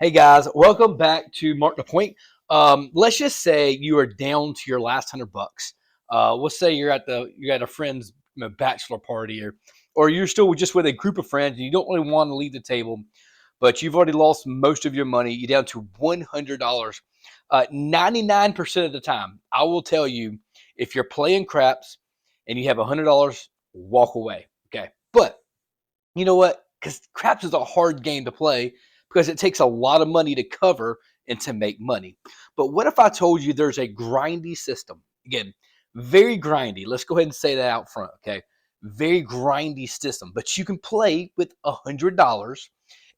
Hey guys, welcome back to Mark the Point. Let's just say you are down to your last $100. Let's say you're at a friend's bachelor party, or you're still just with a group of friends and you don't really want to leave the table, but you've already lost most of your money. You're down to $100. 99% of the time, I will tell you, if you're playing craps and you have $100, walk away. Okay, but you know what? Because craps is a hard game to play because it takes a lot of money to cover and to make money. But what if I told you there's a grindy system? Again, very grindy. Let's go ahead and say that out front, okay? Very grindy system. But you can play with $100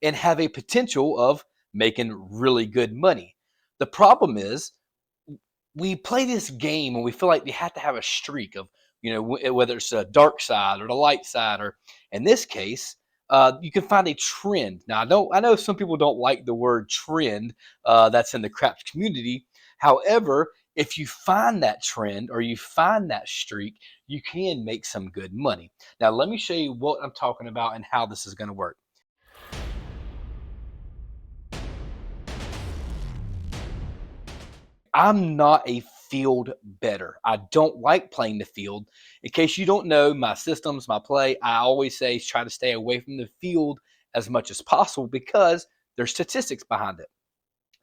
and have a potential of making really good money. The problem is we play this game and we feel like we have to have a streak of, whether it's a dark side or the light side, or in this case, you can find a trend. Now, I know some people don't like the word trend that's in the craps community. However, if you find that trend or you find that streak, you can make some good money. Now, let me show you what I'm talking about and how this is going to work. I'm not a field better. I don't like playing the field. In case you don't know, my systems, my play, I always say try to stay away from the field as much as possible because there's statistics behind it.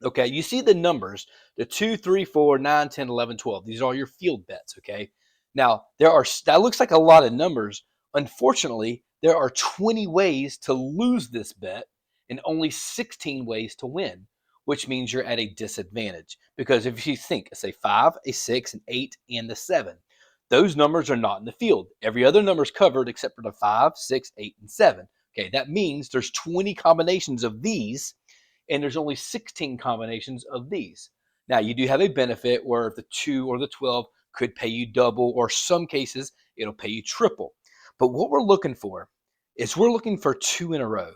Okay, you see the numbers, the 2, 3, 4, 9, 10, 11, 12. These are all your field bets, okay? Now, that looks like a lot of numbers. Unfortunately, there are 20 ways to lose this bet and only 16 ways to win, which means you're at a disadvantage. Because if you think, say 5, a 6, an 8, and the 7, those numbers are not in the field. Every other number is covered except for the 5, 6, 8, and 7. Okay, that means there's 20 combinations of these and there's only 16 combinations of these. Now, you do have a benefit where the 2 or the 12 could pay you double, or some cases, it'll pay you triple. But what we're looking for is we're looking for 2 in a row.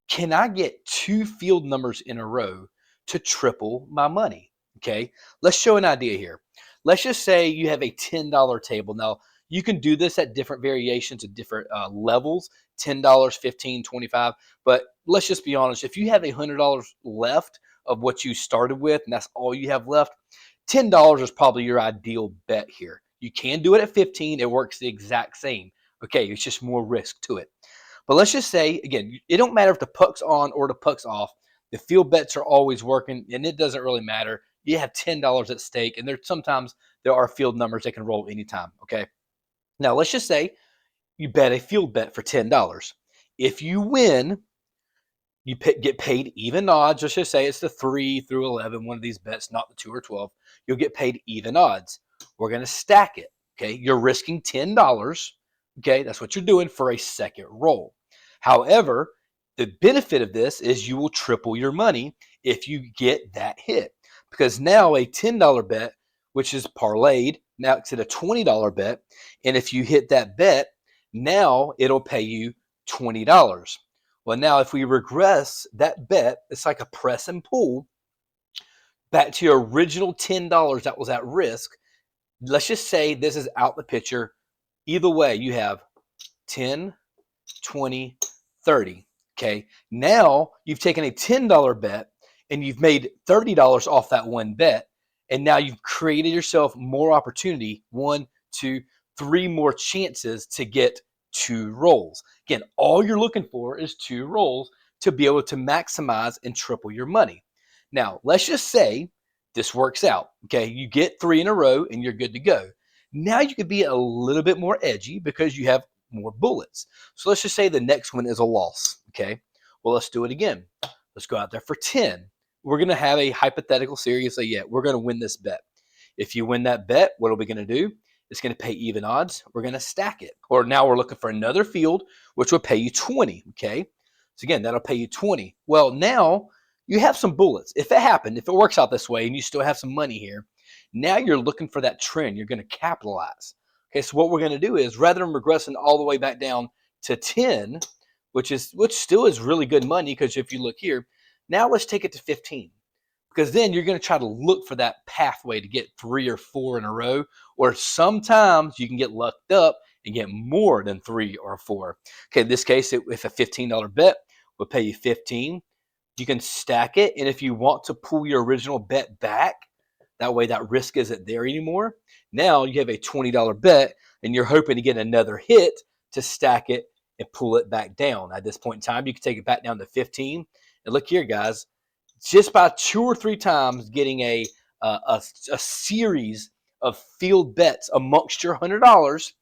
Can I get 2 field numbers in a row to triple my money? Okay, let's show an idea here. Let's just say you have a $10 table. Now, you can do this at different variations at different levels, $10, 15, 25. But let's just be honest. If you have $100 left of what you started with, and that's all you have left, $10 is probably your ideal bet here. You can do it at 15. It works the exact same. Okay, it's just more risk to it. But let's just say, again, it don't matter if the puck's on or the puck's off. The field bets are always working, and it doesn't really matter. You have $10 at stake, and sometimes there are field numbers that can roll anytime. Okay. Now let's just say you bet a field bet for $10. If you win, you get paid even odds. Let's just say it's the 3 through 11, one of these bets, not the 2 or 12. You'll get paid even odds. We're going to stack it. Okay. You're risking $10. Okay. That's what you're doing for a second roll. However, the benefit of this is you will triple your money if you get that hit, because now a $10 bet, which is parlayed, now it's at a $20 bet. And if you hit that bet, now it'll pay you $20. Well, now if we regress that bet, it's like a press and pull back to your original $10 that was at risk. Let's just say this is out the picture. Either way, you have 10, 20, 30. Okay. Now you've taken a $10 bet and you've made $30 off that one bet. And now you've created yourself more opportunity, 1, 2, 3 more chances to get 2 rolls. Again, all you're looking for is 2 rolls to be able to maximize and triple your money. Now, let's just say this works out. Okay. You get 3 in a row and you're good to go. Now you could be a little bit more edgy because you have more bullets. So let's just say the next one is a loss. Okay. Well, let's do it again. Let's go out there for 10. We're going to have a hypothetical series. So yeah, we're going to win this bet. If you win that bet, what are we going to do? It's going to pay even odds. We're going to stack it. Or now we're looking for another field, which will pay you 20. Okay. So again, that'll pay you 20. Well, now you have some bullets. If it works out this way and you still have some money here, now you're looking for that trend. You're going to capitalize. Okay, so what we're going to do is, rather than regressing all the way back down to 10, which still is really good money, because if you look here, now let's take it to 15. Because then you're going to try to look for that pathway to get 3 or 4 in a row, or sometimes you can get lucked up and get more than 3 or 4. Okay, in this case, if a $15 bet would pay you 15, You can stack it, and if you want to pull your original bet back, that way that risk isn't there anymore. Now you have a $20 bet, and you're hoping to get another hit to stack it and pull it back down. At this point in time, you can take it back down to 15. And look here, guys, just by 2 or 3 times getting a series of field bets amongst your $100,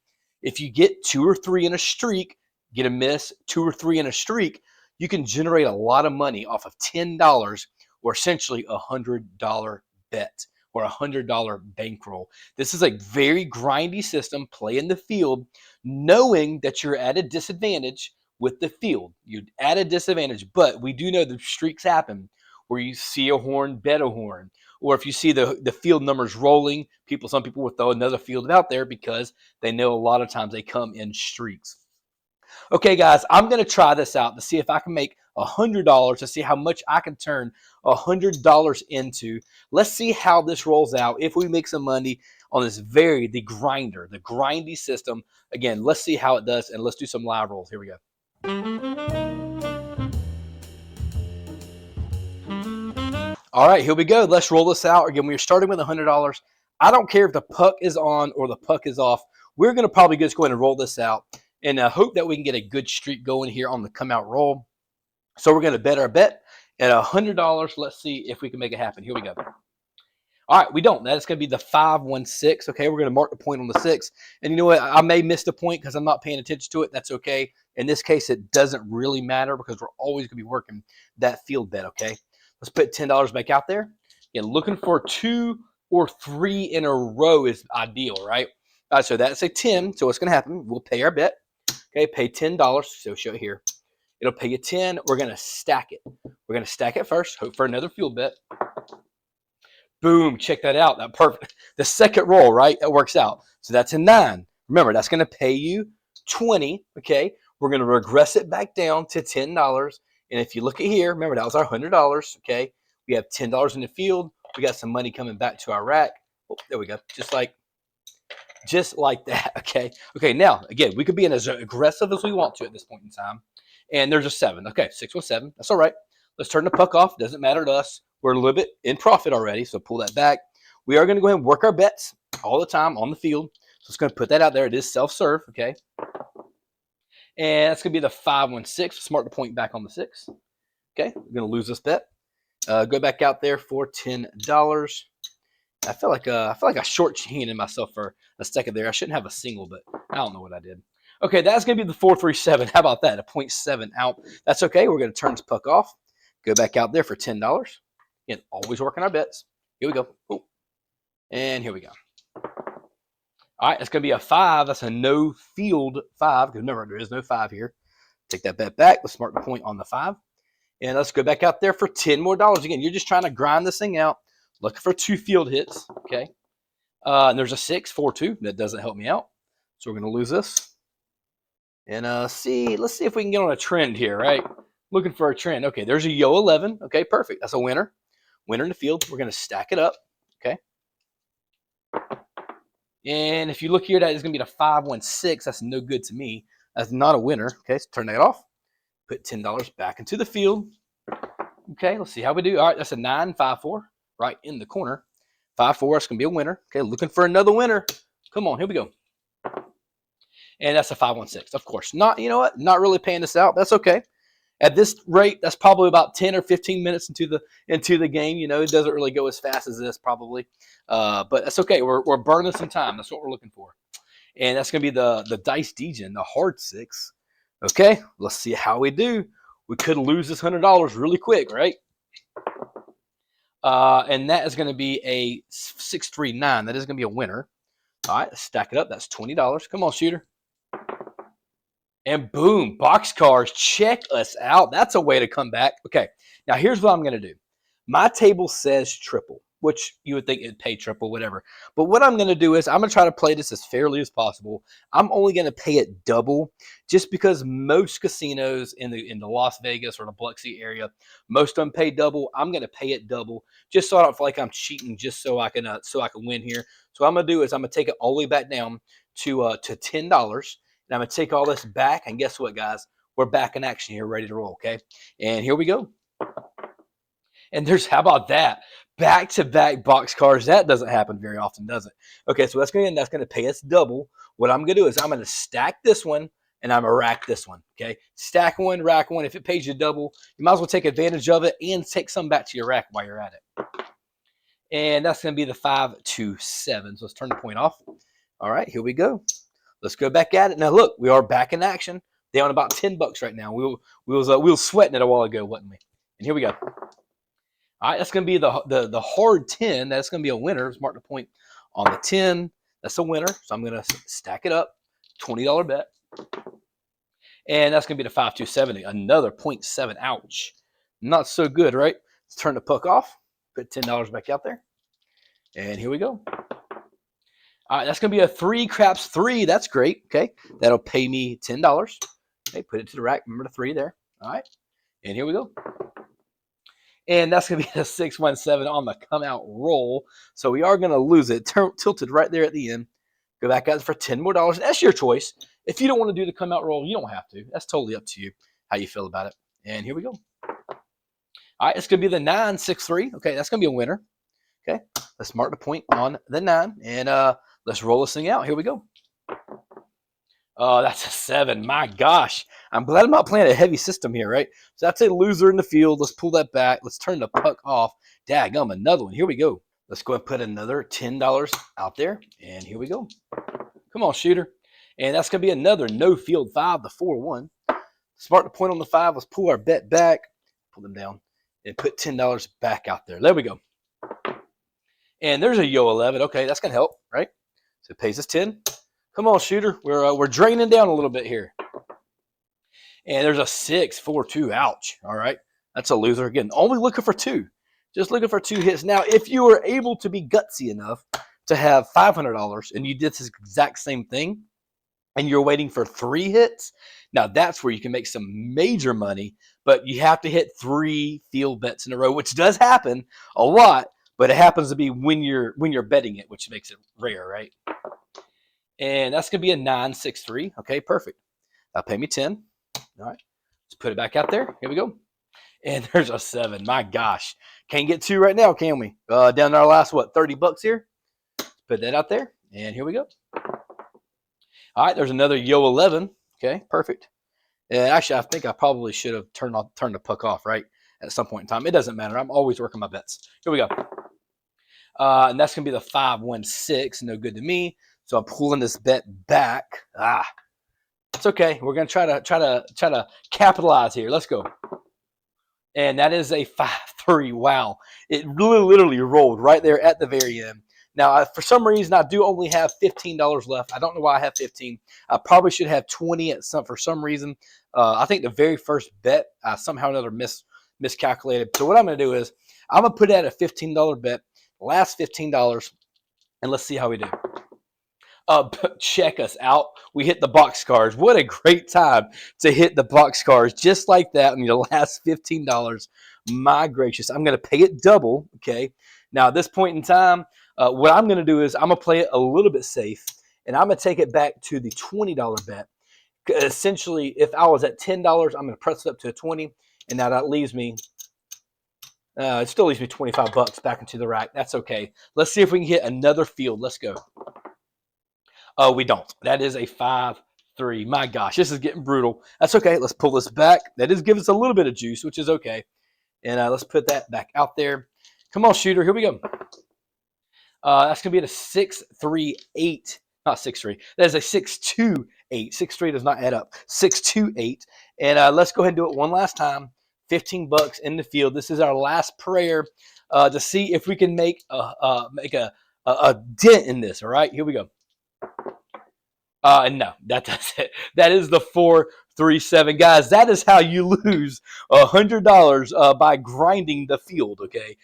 if you get 2 or 3 in a streak, get a miss, 2 or 3 in a streak, you can generate a lot of money off of $10 or essentially $100 bet or $100 bankroll. This is a very grindy system. Play in the field, knowing that you're at a disadvantage with the field. You're at a disadvantage, but we do know the streaks happen where you see a horn, bet a horn. Or if you see the field numbers rolling, some people will throw another field out there because they know a lot of times they come in streaks. Okay, guys, I'm going to try this out to see if I can make $100 to see how much I can turn $100 into. Let's see how this rolls out. If we make some money on this the grindy system. Again, let's see how it does, and let's do some live rolls. Here we go. All right, here we go. Let's roll this out. Again, we're starting with $100. I don't care if the puck is on or the puck is off. We're going to probably just go ahead and roll this out and hope that we can get a good streak going here on the come out roll. So we're going to bet our bet at $100. Let's see if we can make it happen. Here we go. All right, we don't. That is going to be the 516. Okay, we're going to mark the point on the 6. And you know what? I may miss the point because I'm not paying attention to it. That's okay. In this case, it doesn't really matter because we're always going to be working that field bet, okay? Let's put $10 back out there. And looking for 2 or 3 in a row is ideal, right? All right, so that's a 10. So what's going to happen? We'll pay our bet. Okay, pay $10. So show it here. It'll pay you 10. We're going to stack it. We're going to stack it first. Hope for another field bet. Boom, check that out. That perfect. The second roll, right? That works out. So that's a 9. Remember, that's going to pay you 20. Okay, we're going to regress it back down to $10. And if you look at here, remember that was our $100. Okay, we have $10 in the field. We got some money coming back to our rack. Oh, there we go. Just like that. Okay. Okay. Now again, we could be as aggressive as we want to at this point in time. And there's a 7. Okay, 617. That's all right. Let's turn the puck off. Doesn't matter to us. We're a little bit in profit already, so pull that back. We are going to go ahead and work our bets all the time on the field. So it's going to put that out there. It is self-serve, okay? And that's going to be the 516. Let's mark the point back on the 6. Okay, we're going to lose this bet. Go back out there for $10. I feel like I short-handed myself for a second there. I shouldn't have a single, but I don't know what I did. Okay, that's going to be the 437. How about that? A 0.7 out. That's okay. We're going to turn this puck off. Go back out there for $10. Again, always working our bets. Here we go. Oh. And here we go. All right, it's going to be a 5. That's a no field 5. Because remember, there is no 5 here. Take that bet back. Let's mark the point on the 5. And let's go back out there for $10 more. Again, you're just trying to grind this thing out. Looking for 2 field hits. Okay. And there's a 6, 4, 2. That doesn't help me out. So we're going to lose this. And let's see if we can get on a trend here, right? Looking for a trend. Okay, there's a yo 11. Okay, perfect. That's a winner. Winner in the field. We're going to stack it up. Okay. And if you look here, that is going to be the 516. That's no good to me. That's not a winner. Okay, so turn that off. Put $10 back into the field. Okay, let's see how we do. All right, that's a 954 right in the corner. 5-4. That's going to be a winner. Okay, looking for another winner. Come on, here we go. And that's a 516. Of course, not. You know what? Not really paying this out. That's okay. At this rate, that's probably about 10 or 15 minutes into the game. You know, it doesn't really go as fast as this probably, but that's okay. We're burning some time. That's what we're looking for, and that's gonna be the dice degen, the hard 6. Okay, let's see how we do. We could lose this $100 really quick, right? And that is going to be a 639. That is going to be a winner. All right, let's stack it up. That's $20. Come on, shooter. And boom, boxcars, check us out. That's a way to come back. Okay, now here's what I'm going to do. My table says triple, which you would think it'd pay triple, whatever. But what I'm going to do is I'm going to try to play this as fairly as possible. I'm only going to pay it double just because most casinos in the Las Vegas or the Biloxi area, most of them pay double. I'm going to pay it double just so I don't feel like I'm cheating just so I can win here. So what I'm going to do is I'm going to take it all the way back down to $10. And I'm going to take all this back, and guess what, guys? We're back in action here, ready to roll, okay? And here we go. And there's, how about that? Back-to-back box cars. That doesn't happen very often, does it? Okay, so that's gonna pay us double. What I'm gonna do is I'm gonna stack this one and I'm gonna rack this one. Okay, stack one, rack one. If it pays you double, you might as well take advantage of it and take some back to your rack while you're at it. And that's gonna be the 5-7. So let's turn the point off. All right, here we go. Let's go back at it. Now look, we are back in action. Down about $10 right now. We was sweating it a while ago, wasn't we? And here we go. All right, that's going to be the hard 10. That's going to be a winner. Let's mark the point on the 10. That's a winner. So I'm going to stack it up. $20 bet. And that's going to be the 5-2-70. Another 0.7. Ouch. Not so good, right? Let's turn the puck off. Put $10 back out there. And here we go. All right, that's going to be a 3 craps 3. That's great. Okay, that'll pay me $10. Okay, put it to the rack. Remember the 3 there. All right, and here we go. And that's going to be the 6-1-7 on the come out roll. So we are going to lose it. Tilted right there at the end. Go back out for $10 more. That's your choice. If you don't want to do the come out roll, you don't have to. That's totally up to you how you feel about it. And here we go. All right, it's going to be the 9-6-3. Okay, that's going to be a winner. Okay, let's mark the point on the 9. And let's roll this thing out. Here we go. Oh, that's a 7. My gosh. I'm glad I'm not playing a heavy system here, right? So that's a loser in the field. Let's pull that back. Let's turn the puck off. Daggum, another one. Here we go. Let's go and put another $10 out there. And here we go. Come on, shooter. And that's going to be another no field 5-4-1. Smart the point on the 5. Let's pull our bet back. Pull them down. And put $10 back out there. There we go. And there's a yo 11. Okay, that's going to help, right? So it pays us 10. Come on, shooter. We're draining down a little bit here. And there's a 6-4-2. Ouch. All right. That's a loser. Again, only looking for 2. Just looking for 2 hits. Now, if you were able to be gutsy enough to have $500 and you did this exact same thing and you're waiting for 3 hits, now that's where you can make some major money, but you have to hit 3 field bets in a row, which does happen a lot, but it happens to be when you're betting it, which makes it rare, right? And that's going to be a 9-6-3. Okay, perfect. That'll pay me 10. All right. Let's put it back out there. Here we go. And there's a 7. My gosh. Can't get 2 right now, can we? Down to our last, what, $30 here? Let's put that out there. And here we go. All right, there's another yo 11. Okay, perfect. And actually, I think I probably should have turned the puck off, right? At some point in time. It doesn't matter. I'm always working my bets. Here we go. And that's going to be the 5-1-6. No good to me. So I'm pulling this bet back. It's okay. We're going to try to capitalize here. Let's go. And that is a 5-3. Wow. It literally rolled right there at the very end. Now, for some reason, I do only have $15 left. I don't know why I have 15. I probably should have 20 for some reason. I think the very first bet, I somehow or another miscalculated. So what I'm going to do is I'm going to put it at a $15 bet. Last $15. And let's see how we do. Check us out. We hit the box cars. What a great time to hit the box cars just like that on your last $15. My gracious, I'm going to pay it double. Okay. Now, at this point in time, what I'm going to do is I'm going to play it a little bit safe, and I'm going to take it back to the $20 bet. Essentially, if I was at $10, I'm going to press it up to a 20, and now that leaves me. It still leaves me $25 back into the rack. That's okay. Let's see if we can hit another field. Let's go. We don't. That is a 5-3. My gosh, this is getting brutal. That's okay. Let's pull this back. That does give us a little bit of juice, which is okay. And let's put that back out there. Come on, shooter. Here we go. That's going to be a 6-3-8. Not 6-3. That is a 6-2-8. 6-3 does not add up. 6-2-8. And let's go ahead and do it one last time. $15 in the field. This is our last prayer to see if we can make a dent in this. All right, here we go. No, that does it. That is the 4-3-7, guys. That is how you lose $100 by grinding the field. Okay.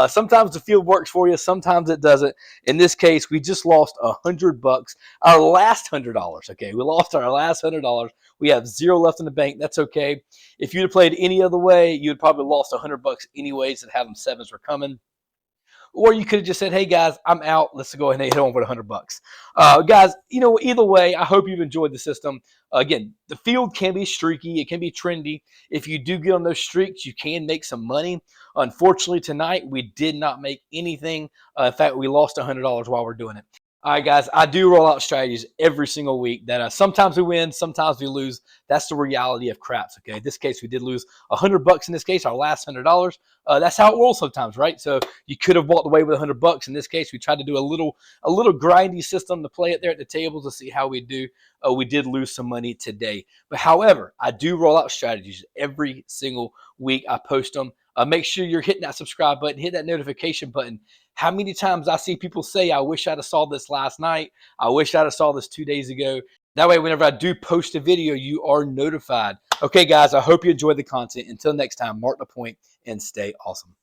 Sometimes the field works for you. Sometimes it doesn't. In this case, we just lost $100. Our last $100. Okay, we lost our last $100. We have 0 left in the bank. That's okay. If you'd have played any other way, you'd probably lost $100 anyways, and have them 7s were coming. Or you could have just said, hey guys, I'm out. Let's go ahead and hit on for $100. Guys, either way, I hope you've enjoyed the system. Again, the field can be streaky. It can be trendy. If you do get on those streaks, you can make some money. Unfortunately, tonight we did not make anything. In fact, we lost $100 while we're doing it. All right, guys, I do roll out strategies every single week that sometimes we win, sometimes we lose. That's the reality of craps, okay? In this case, we did lose $100 in this case, our last $100. That's how it rolls sometimes, right? So you could have walked away with $100. In this case, we tried to do a little grindy system to play it there at the table to see how we do. We did lose some money today. But however, I do roll out strategies every single week. I post them. Make sure you're hitting that subscribe button, hit that notification button. How many times I see people say, I wish I'd have saw this last night. I wish I'd have saw this 2 days ago. That way, whenever I do post a video, you are notified. Okay, guys, I hope you enjoyed the content. Until next time, mark the point and stay awesome.